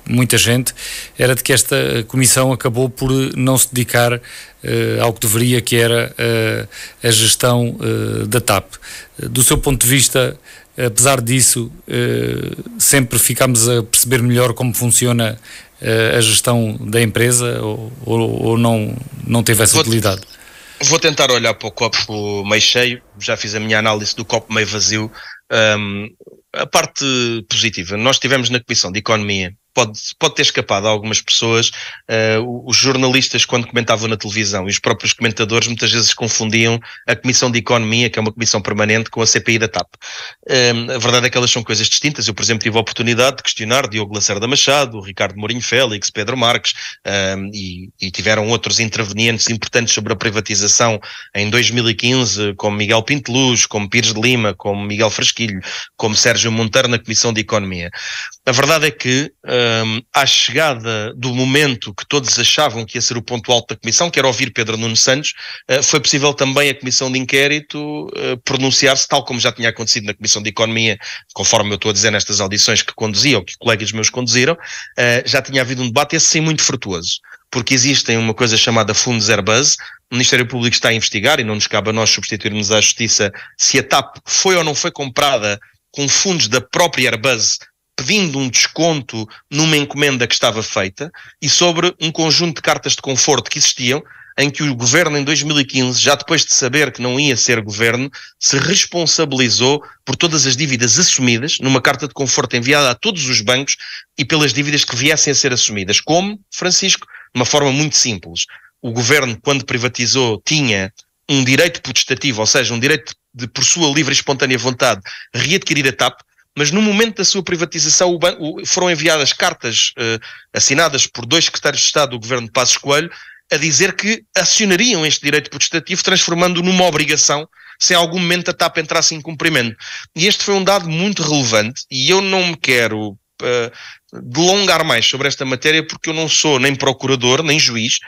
muita gente era de que esta Comissão acabou por não se dedicar ao que deveria, que era a gestão da TAP. Do seu ponto de vista, apesar disso, sempre ficamos a perceber melhor como funciona a gestão da empresa, ou não teve essa utilidade? Vou tentar olhar para o copo meio cheio. Já fiz a minha análise do copo meio vazio. A parte positiva, nós tivemos na Comissão de Economia, pode ter escapado a algumas pessoas, os jornalistas, quando comentavam na televisão, e os próprios comentadores muitas vezes confundiam a Comissão de Economia, que é uma comissão permanente, com a CPI da TAP. A verdade é que elas são coisas distintas. Eu, por exemplo, tive a oportunidade de questionar Diogo Lacerda Machado, Ricardo Mourinho Félix, Pedro Marques, e tiveram outros intervenientes importantes sobre a privatização em 2015, como Miguel Pinto Luz, como Pires de Lima, como Miguel Frasquilho, como Sérgio Monteiro na Comissão de Economia. A verdade é que à chegada do momento que todos achavam que ia ser o ponto alto da Comissão, que era ouvir Pedro Nuno Santos, foi possível também a Comissão de Inquérito pronunciar-se, tal como já tinha acontecido na Comissão de Economia, conforme eu estou a dizer nestas audições que conduzi, ou que colegas meus conduziram, já tinha havido um debate, esse sim muito frutuoso, porque existem uma coisa chamada fundos Airbus. O Ministério Público está a investigar, e não nos cabe a nós substituirmos à Justiça se a TAP foi ou não foi comprada com fundos da própria Airbus, pedindo um desconto numa encomenda que estava feita, e sobre um conjunto de cartas de conforto que existiam, em que o governo em 2015, já depois de saber que não ia ser governo, se responsabilizou por todas as dívidas assumidas, numa carta de conforto enviada a todos os bancos, e pelas dívidas que viessem a ser assumidas, como, Francisco, uma forma muito simples. O governo, quando privatizou, tinha um direito potestativo, ou seja, um direito de, por sua livre e espontânea vontade, readquirir a TAP, mas no momento da sua privatização foram enviadas cartas assinadas por 2 secretários de Estado do governo de Passos Coelho a dizer que acionariam este direito potestativo, transformando-o numa obrigação se em algum momento a TAP entrasse em cumprimento. E este foi um dado muito relevante, e eu não me quero delongar mais sobre esta matéria, porque eu não sou nem procurador, nem juiz,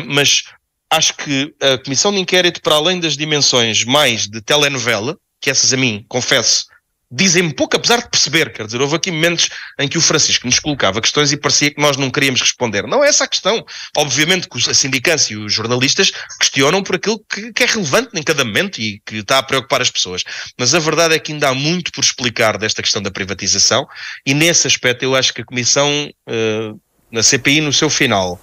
mas acho que a Comissão de Inquérito, para além das dimensões mais de telenovela, que essas a mim, confesso, dizem-me pouco, apesar de perceber, quer dizer, houve aqui momentos em que o Francisco nos colocava questões e parecia que nós não queríamos responder. Não é essa a questão. Obviamente que a sindicância e os jornalistas questionam por aquilo que é relevante em cada momento e que está a preocupar as pessoas. Mas a verdade é que ainda há muito por explicar desta questão da privatização, e nesse aspecto eu acho que a Comissão, na CPI no seu final,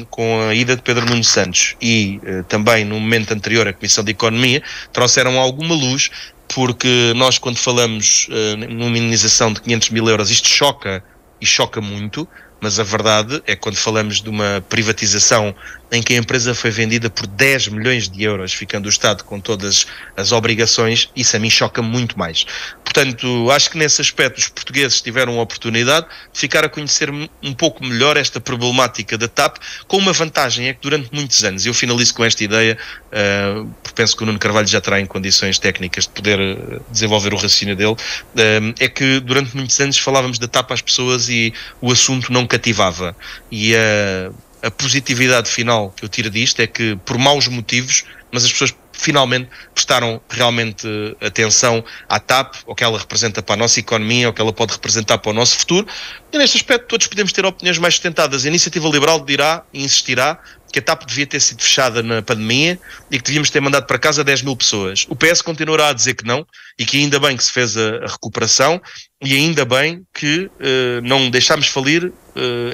com a ida de Pedro Nuno Santos e também no momento anterior a Comissão de Economia, trouxeram alguma luz, porque nós, quando falamos numa indenização de 500 mil euros, isto choca e choca muito, mas a verdade é que quando falamos de uma privatização em que a empresa foi vendida por 10 milhões de euros, ficando o Estado com todas as obrigações, isso a mim choca muito mais. Portanto, acho que nesse aspecto os portugueses tiveram a oportunidade de ficar a conhecer um pouco melhor esta problemática da TAP, com uma vantagem, é que durante muitos anos, eu finalizo com esta ideia, porque penso que o Nuno Carvalho já terá em condições técnicas de poder desenvolver o raciocínio dele, é que durante muitos anos falávamos da TAP às pessoas e o assunto não cativava. E a positividade final que eu tiro disto é que, por maus motivos, mas as pessoas finalmente prestaram realmente atenção à TAP, ao que ela representa para a nossa economia, ao que ela pode representar para o nosso futuro, e neste aspecto todos podemos ter opiniões mais sustentadas. A Iniciativa Liberal dirá e insistirá que a TAP devia ter sido fechada na pandemia e que devíamos ter mandado para casa 10 mil pessoas. O PS continuará a dizer que não, e que ainda bem que se fez a recuperação, e ainda bem que não deixámos falir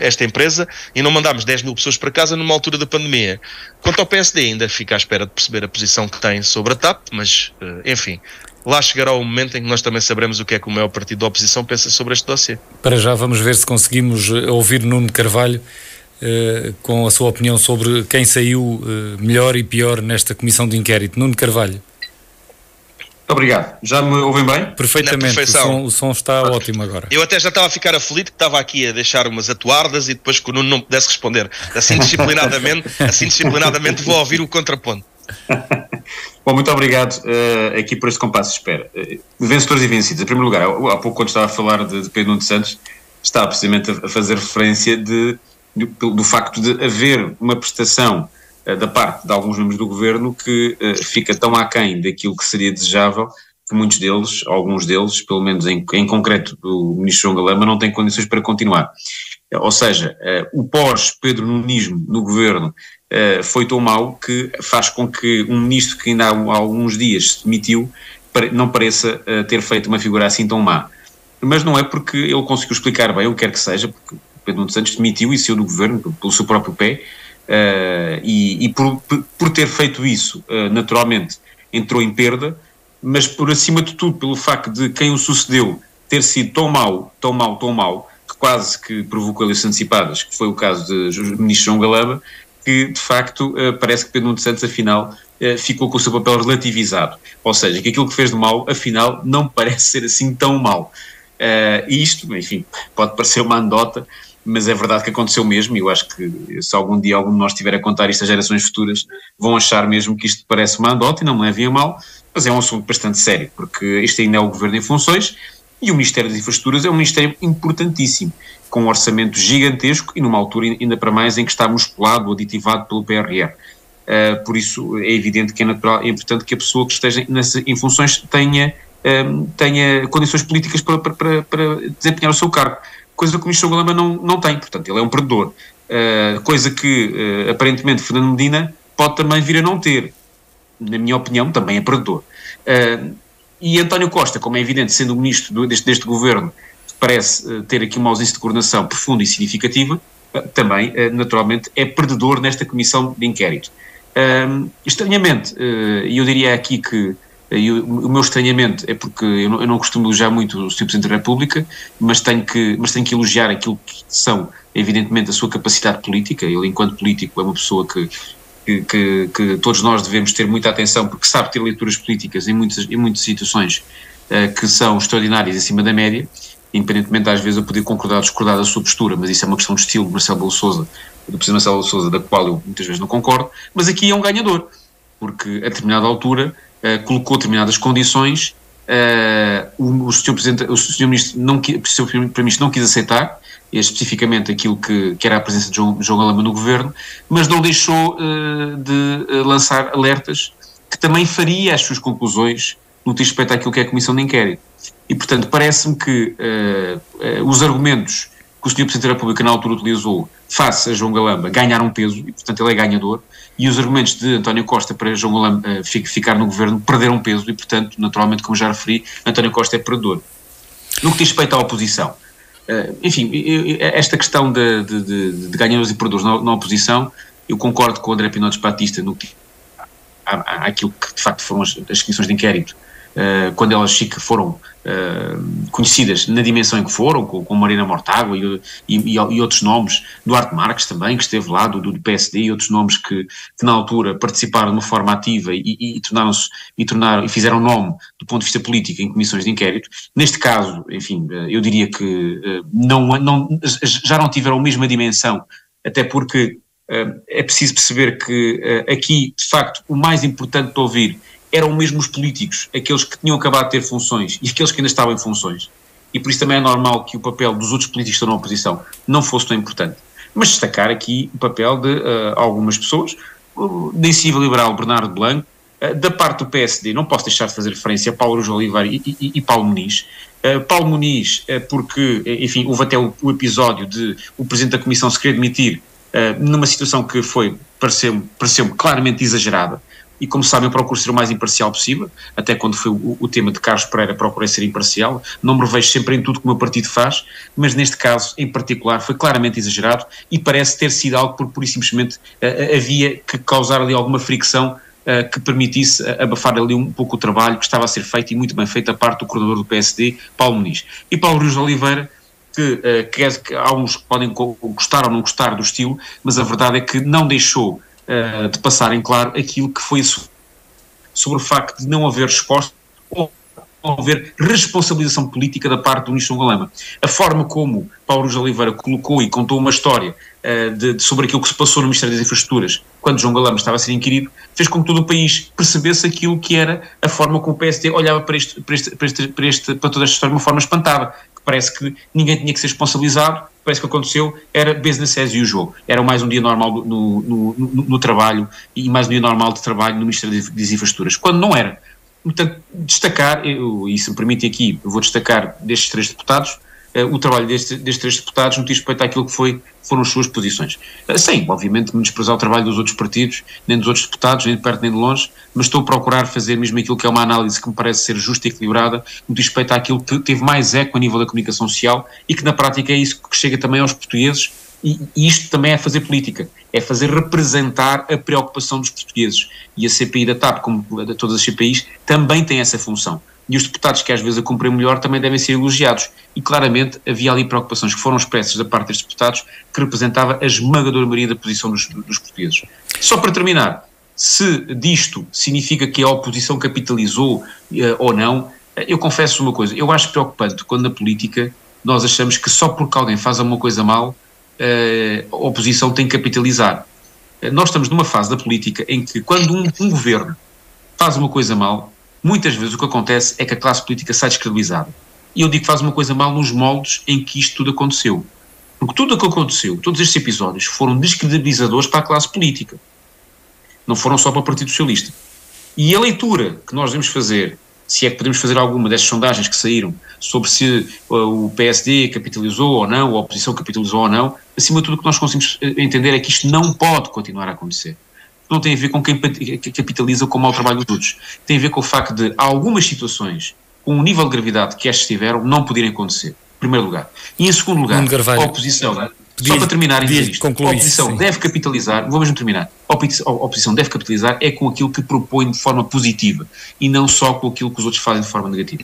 esta empresa e não mandámos 10 mil pessoas para casa numa altura da pandemia. Quanto ao PSD, ainda fica à espera de perceber a posição que tem sobre a TAP, mas enfim, lá chegará o momento em que nós também saberemos o que é que o maior partido da oposição pensa sobre este dossiê. Para já vamos ver se conseguimos ouvir Nuno Carvalho com a sua opinião sobre quem saiu melhor e pior nesta comissão de inquérito. Nuno Carvalho. Obrigado. Já me ouvem bem? Perfeitamente, o som está ótimo agora. Eu até já estava a ficar aflito, que estava aqui a deixar umas atuardas e depois que o Nuno não pudesse responder. Assim disciplinadamente vou ouvir o contraponto. Bom, muito obrigado aqui por este compasso de espera. Vencedores e vencidos. Em primeiro lugar, há pouco, quando estava a falar de Pedro Nuno Santos, estava precisamente a fazer referência do facto de haver uma prestação da parte de alguns membros do governo que fica tão aquém daquilo que seria desejável, que muitos deles, alguns deles, pelo menos em concreto o ministro João Galamba, não têm condições para continuar. Ou seja, o pós-Pedro Nunismo no governo foi tão mau que faz com que um ministro que ainda há alguns dias se demitiu não pareça ter feito uma figura assim tão má. Mas não é porque ele conseguiu explicar bem o que quer que seja, porque Pedro Nuno Santos demitiu e saiu do governo pelo seu próprio pé, e por ter feito isso, naturalmente entrou em perda, mas por acima de tudo pelo facto de quem o sucedeu ter sido tão mau, que quase que provocou eleições antecipadas, que foi o caso do ministro João Galamba, que de facto parece que Pedro Nuno Santos afinal ficou com o seu papel relativizado, ou seja, que aquilo que fez de mal afinal não parece ser assim tão mal. E isto, enfim, pode parecer uma anedota, mas é verdade que aconteceu mesmo, e eu acho que se algum dia algum de nós estiver a contar isto às gerações futuras, vão achar mesmo que isto parece uma anedota e não me levem a mal, mas é um assunto bastante sério, porque este ainda é o governo em funções e o Ministério das Infraestruturas é um ministério importantíssimo, com um orçamento gigantesco e numa altura ainda para mais em que está musculado ou aditivado pelo PRR. Por isso é evidente que é natural, é importante que a pessoa que esteja em funções tenha condições políticas para desempenhar o seu cargo, coisa que o ministro Galamba não tem, portanto ele é um perdedor, coisa que aparentemente Fernando Medina pode também vir a não ter, na minha opinião também é perdedor. E António Costa, como é evidente, sendo o ministro deste governo, parece ter aqui uma ausência de coordenação profunda e significativa, também naturalmente é perdedor nesta comissão de inquérito. Estranhamente, e eu diria aqui que e o meu estranhamento é porque eu não costumo elogiar muito o Sr. Presidente da República, mas tenho que elogiar aquilo que são, evidentemente, a sua capacidade política. Ele, enquanto político, é uma pessoa que todos nós devemos ter muita atenção, porque sabe ter leituras políticas em muitas situações que são extraordinárias, acima da média, independentemente às vezes eu poder concordar ou discordar da sua postura, mas isso é uma questão de estilo de Marcelo Rebelo de Sousa, do Presidente Marcelo Rebelo de Sousa, da qual eu muitas vezes não concordo, mas aqui é um ganhador, porque a determinada altura colocou determinadas condições, o Sr. Ministro não quis aceitar, especificamente aquilo que era a presença de João Galamba no governo, mas não deixou de lançar alertas que também faria as suas conclusões no que diz respeito àquilo que é a Comissão de Inquérito. E, portanto, parece-me que os argumentos que o Sr. Presidente da República na altura utilizou face a João Galamba ganharam peso e, portanto, ele é ganhador, e os argumentos de António Costa para João Galamba ficar no governo perderam peso e, portanto, naturalmente, como já referi, António Costa é perdedor. No que diz respeito à oposição, enfim, esta questão de ganhadores e perdedores na oposição, eu concordo com o André Pinotes Batista no que aquilo que de facto foram as comissões de inquérito, quando elas foram conhecidas na dimensão em que foram, com Marina Mortágua e outros nomes, Duarte Marques também, que esteve lá, do PSD, e outros nomes que na altura participaram de uma forma ativa e fizeram nome do ponto de vista político em comissões de inquérito. Neste caso, enfim, eu diria que já não tiveram a mesma dimensão, até porque é preciso perceber que aqui, de facto, o mais importante de ouvir eram mesmo os políticos, aqueles que tinham acabado de ter funções e aqueles que ainda estavam em funções. E por isso também é normal que o papel dos outros políticos que estão na oposição não fosse tão importante. Mas destacar aqui o papel de algumas pessoas, da Iniciativa Liberal Bernardo Blanco, da parte do PSD, não posso deixar de fazer referência a Paulo Araújo Oliveira e Paulo Muniz. Paulo Muniz, porque, enfim, houve até o episódio de o Presidente da Comissão se querer demitir numa situação que pareceu-me claramente exagerada. E como sabem, eu procuro ser o mais imparcial possível, até quando foi o tema de Carlos Pereira procurei ser imparcial, não me revejo sempre em tudo que o meu partido faz, mas neste caso em particular foi claramente exagerado e parece ter sido algo porque pura e simplesmente havia que causar ali alguma fricção que permitisse abafar ali um pouco o trabalho que estava a ser feito e muito bem feito a parte do coordenador do PSD, Paulo Muniz. E Paulo Araújo Oliveira, que há uns que podem gostar ou não gostar do estilo, mas a verdade é que não deixou de passar em claro aquilo que foi sobre o facto de não haver resposta ou não haver responsabilização política da parte do ministro João Galamba. A forma como Paulo Araújo Oliveira colocou e contou uma história sobre aquilo que se passou no Ministério das Infraestruturas quando João Galamba estava a ser inquirido, fez com que todo o país percebesse aquilo que era a forma como o PSD olhava para toda esta história de uma forma espantada, que parece que ninguém tinha que ser responsabilizado. Parece que aconteceu, era business as usual, era mais um dia normal no trabalho e mais um dia normal de trabalho no Ministério das Infraestruturas, quando não era. Portanto, destacar, e se me permitem aqui, eu vou destacar destes 3 deputados, o trabalho destes 3 deputados no que diz respeito àquilo que foram as suas posições. Sem, obviamente, desprezar o trabalho dos outros partidos, nem dos outros deputados, nem de perto nem de longe, mas estou a procurar fazer mesmo aquilo que é uma análise que me parece ser justa e equilibrada, no que diz respeito àquilo que teve mais eco a nível da comunicação social e que na prática é isso que chega também aos portugueses, e isto também é fazer política, é fazer representar a preocupação dos portugueses. E a CPI da TAP, como todas as CPIs, também tem essa função. E os deputados que às vezes a cumprem melhor também devem ser elogiados. E claramente havia ali preocupações que foram expressas da parte destes deputados que representava a esmagadora maioria da posição dos portugueses. Só para terminar, se disto significa que a oposição capitalizou ou não, eu confesso uma coisa, eu acho preocupante quando na política nós achamos que só porque alguém faz alguma coisa mal, a oposição tem que capitalizar. Nós estamos numa fase da política em que quando um governo faz uma coisa mal, muitas vezes o que acontece é que a classe política sai descredibilizada. E eu digo que faz uma coisa mal nos moldes em que isto tudo aconteceu. Porque tudo o que aconteceu, todos estes episódios, foram descredibilizadores para a classe política. Não foram só para o Partido Socialista. E a leitura que nós devemos fazer, se é que podemos fazer alguma destas sondagens que saíram, sobre se o PSD capitalizou ou não, a oposição capitalizou ou não, acima de tudo o que nós conseguimos entender é que isto não pode continuar a acontecer. Não tem a ver com quem capitaliza com o mau trabalho dos outros. Tem a ver com o facto de algumas situações, com o nível de gravidade que estas tiveram, não poderem acontecer, em primeiro lugar. E em segundo lugar, a oposição Só para terminar, isto, a oposição sim. deve capitalizar, vou mesmo terminar, a oposição deve capitalizar é com aquilo que propõe de forma positiva e não só com aquilo que os outros fazem de forma negativa.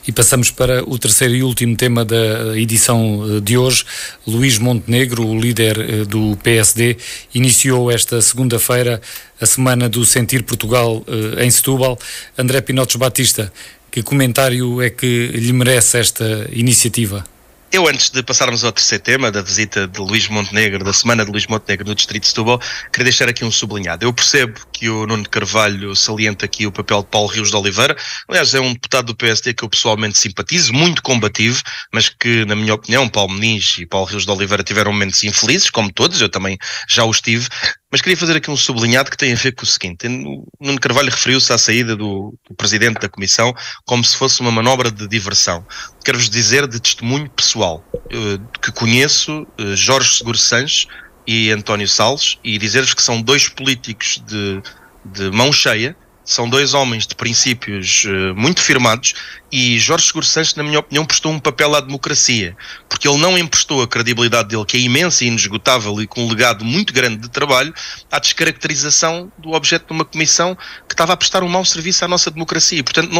E passamos para o terceiro e último tema da edição de hoje. Luís Montenegro, o líder do PSD, iniciou esta segunda-feira a Semana do Sentir Portugal em Setúbal. André Pinotes Batista, que comentário é que lhe merece esta iniciativa? Eu, antes de passarmos ao terceiro tema, da visita de Luís Montenegro, da Semana de Luís Montenegro no Distrito de Setúbal, queria deixar aqui um sublinhado. Eu percebo que o Nuno Carvalho salienta aqui o papel de Paulo Rios de Oliveira. Aliás, é um deputado do PSD que eu pessoalmente simpatizo, muito combativo, mas que, na minha opinião, Paulo Muniz e Paulo Rios de Oliveira tiveram momentos infelizes, como todos, eu também já os tive. Mas queria fazer aqui um sublinhado que tem a ver com o seguinte. O Nuno Carvalho referiu-se à saída do presidente da Comissão como se fosse uma manobra de diversão. Quero-vos dizer de testemunho pessoal que conheço Jorge Seguro Sanches e António Salles, e dizer-vos que são dois políticos de mão cheia, são dois homens de princípios muito firmados, e Jorge Seguro Sanches, na minha opinião, prestou um papel à democracia, porque ele não emprestou a credibilidade dele, que é imensa e inesgotável e com um legado muito grande de trabalho, à descaracterização do objeto de uma comissão que estava a prestar um mau serviço à nossa democracia. E, portanto,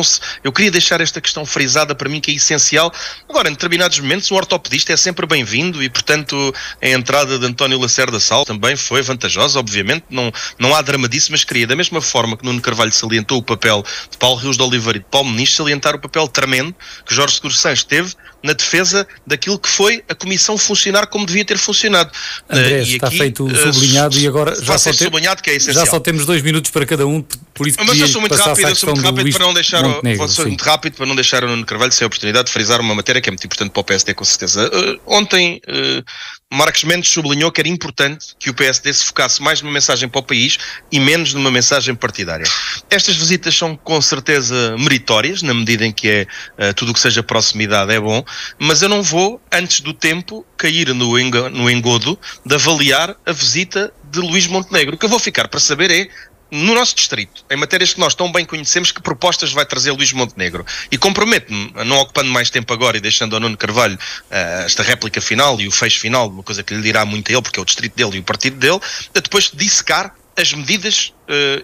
eu queria deixar esta questão frisada para mim, que é essencial. Agora, em determinados momentos, um ortopedista é sempre bem-vindo e, portanto, a entrada de António Lacerda Salles também foi vantajosa, obviamente, não há drama disso, mas queria, da mesma forma que Nuno Carvalho salientou o papel de Paulo Rios de Oliveira e de Paulo Muniz, salientar o papel tremendo que Jorge Seguro Sanches teve na defesa daquilo que foi a Comissão funcionar como devia ter funcionado. André, está aqui, feito sublinhado e agora sublinhado, que é essencial. Já só temos 2 minutos para cada um, por isso mas eu sou muito rápido, para não deixar o Nuno Carvalho sem a oportunidade de frisar uma matéria que é muito importante para o PSD, com certeza. Ontem Marcos Mendes sublinhou que era importante que o PSD se focasse mais numa mensagem para o país e menos numa mensagem partidária. Estas visitas são com certeza meritórias, na medida em que tudo o que seja proximidade é bom, mas eu não vou, antes do tempo, cair no engodo de avaliar a visita de Luís Montenegro. O que eu vou ficar para saber é, no nosso distrito, em matérias que nós tão bem conhecemos, que propostas vai trazer Luís Montenegro. E comprometo-me, não ocupando mais tempo agora e deixando ao Nuno Carvalho esta réplica final e o fecho final, uma coisa que lhe dirá muito a ele, porque é o distrito dele e o partido dele, a depois dissecar as medidas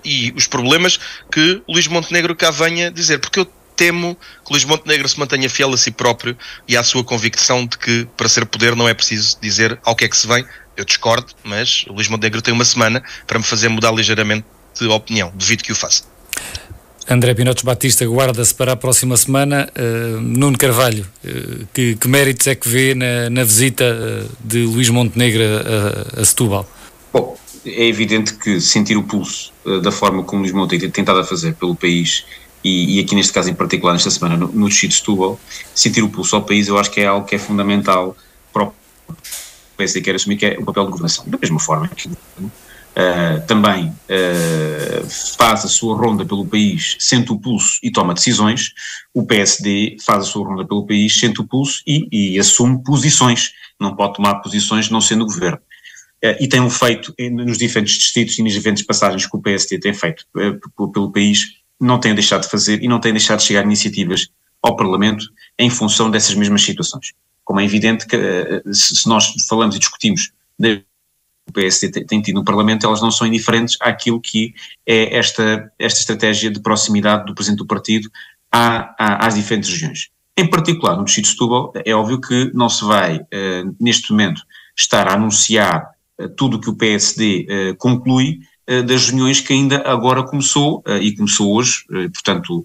e os problemas que Luís Montenegro cá venha dizer. Porque eu temo que Luís Montenegro se mantenha fiel a si próprio e à sua convicção de que para ser poder não é preciso dizer ao que é que se vem. Eu discordo, mas o Luís Montenegro tem uma semana para me fazer mudar ligeiramente de opinião. Duvido que o faça. André Pinotes Batista guarda-se para a próxima semana. Nuno Carvalho, que méritos é que vê na visita de Luís Montenegro a Setúbal? Bom, é evidente que sentir o pulso da forma como Luís Montenegro tem tentado a fazer pelo país, e aqui neste caso em particular, nesta semana, no distrito de Setúbal, sentir o pulso ao país, eu acho que é algo que é fundamental para o PSD quer assumir, que é o papel de governação. Da mesma forma que também faz a sua ronda pelo país, sente o pulso e toma decisões, o PSD faz a sua ronda pelo país, sente o pulso e assume posições. Não pode tomar posições não sendo governo. E tem feito nos diferentes distritos e nas diferentes passagens que o PSD tem feito pelo país, não tem deixado de fazer e não tem deixado de chegar iniciativas ao Parlamento em função dessas mesmas situações. Como é evidente que se nós falamos e discutimos o PSD tem tido no Parlamento, elas não são indiferentes àquilo que é esta estratégia de proximidade do Presidente do Partido às diferentes regiões. Em particular, no distrito de Setúbal, é óbvio que não se vai, neste momento, estar a anunciar tudo o que o PSD conclui das reuniões que ainda agora começou, e começou hoje, portanto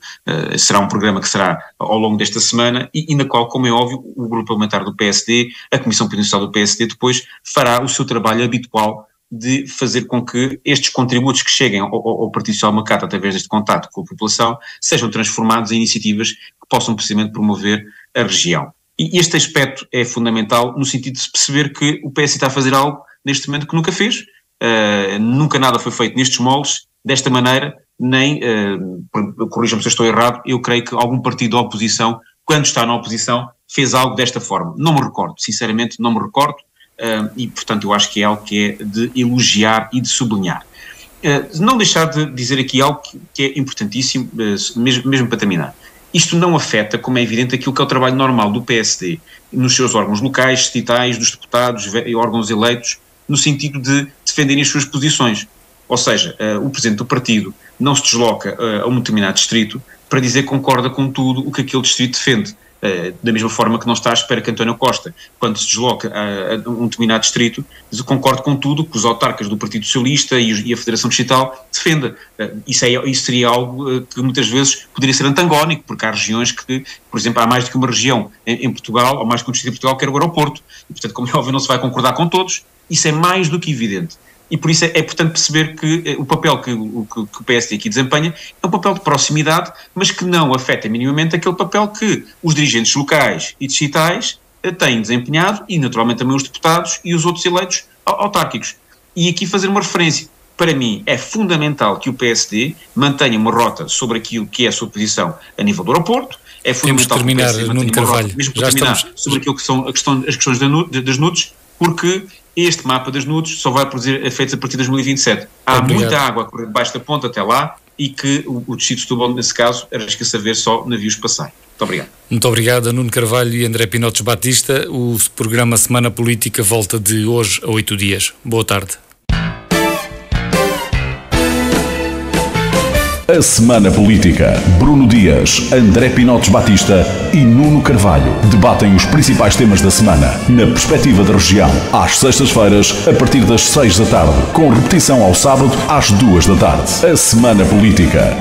será um programa que será ao longo desta semana e na qual, como é óbvio, o grupo parlamentar do PSD, a Comissão Presidencial do PSD depois fará o seu trabalho habitual de fazer com que estes contributos que cheguem ao Partido Social Democrata através deste contato com a população sejam transformados em iniciativas que possam precisamente promover a região. E este aspecto é fundamental no sentido de se perceber que o PSD está a fazer algo neste momento que nunca fez. Nunca nada foi feito nestes moldes, desta maneira, nem, corrijam-me se eu estou errado, eu creio que algum partido da oposição, quando está na oposição, fez algo desta forma. Não me recordo, sinceramente não me recordo, e portanto eu acho que é algo que é de elogiar e de sublinhar. Não deixar de dizer aqui algo que é importantíssimo, mesmo para terminar. Isto não afeta, como é evidente, aquilo que é o trabalho normal do PSD nos seus órgãos locais, distritais, dos deputados e órgãos eleitos, no sentido de defenderem as suas posições. Ou seja, o presidente do partido não se desloca a um determinado distrito para dizer que concorda com tudo o que aquele distrito defende. Da mesma forma que não está à espera que António Costa, quando se desloca a um determinado distrito, concorda com tudo que os autarcas do Partido Socialista e a Federação Distrital defenda. Isso seria algo que muitas vezes poderia ser antagónico, porque há regiões que, por exemplo, há mais do que uma região em Portugal, ou mais que um distrito em Portugal, que quer o aeroporto. E, portanto, como é óbvio, não se vai concordar com todos. Isso é mais do que evidente. E por isso é importante perceber que o papel que o PSD aqui desempenha é um papel de proximidade, mas que não afeta minimamente aquele papel que os dirigentes locais e distritais têm desempenhado, e naturalmente também os deputados e os outros eleitos autárquicos. E aqui fazer uma referência. Para mim é fundamental que o PSD mantenha uma rota sobre aquilo que é a sua posição a nível do aeroporto. É fundamental que o PSD mantenha uma rota, mesmo para terminar, sobre aquilo que são as questões das NUTs, porque este mapa das NUTs só vai produzir efeitos a partir de 2027. Há muita água a correr debaixo da ponta até lá, e que o distrito de Setúbal, nesse caso, arrisca-se a ver só navios passarem. Muito obrigado. Muito obrigado a Nuno Carvalho e André Pinotes Batista. O programa Semana Política volta de hoje a 8 dias. Boa tarde. A Semana Política. Bruno Dias, André Pinotes Batista e Nuno Carvalho debatem os principais temas da semana na Perspectiva da Região, às sextas-feiras, a partir das 6 da tarde, com repetição ao sábado, às 2 da tarde. A Semana Política.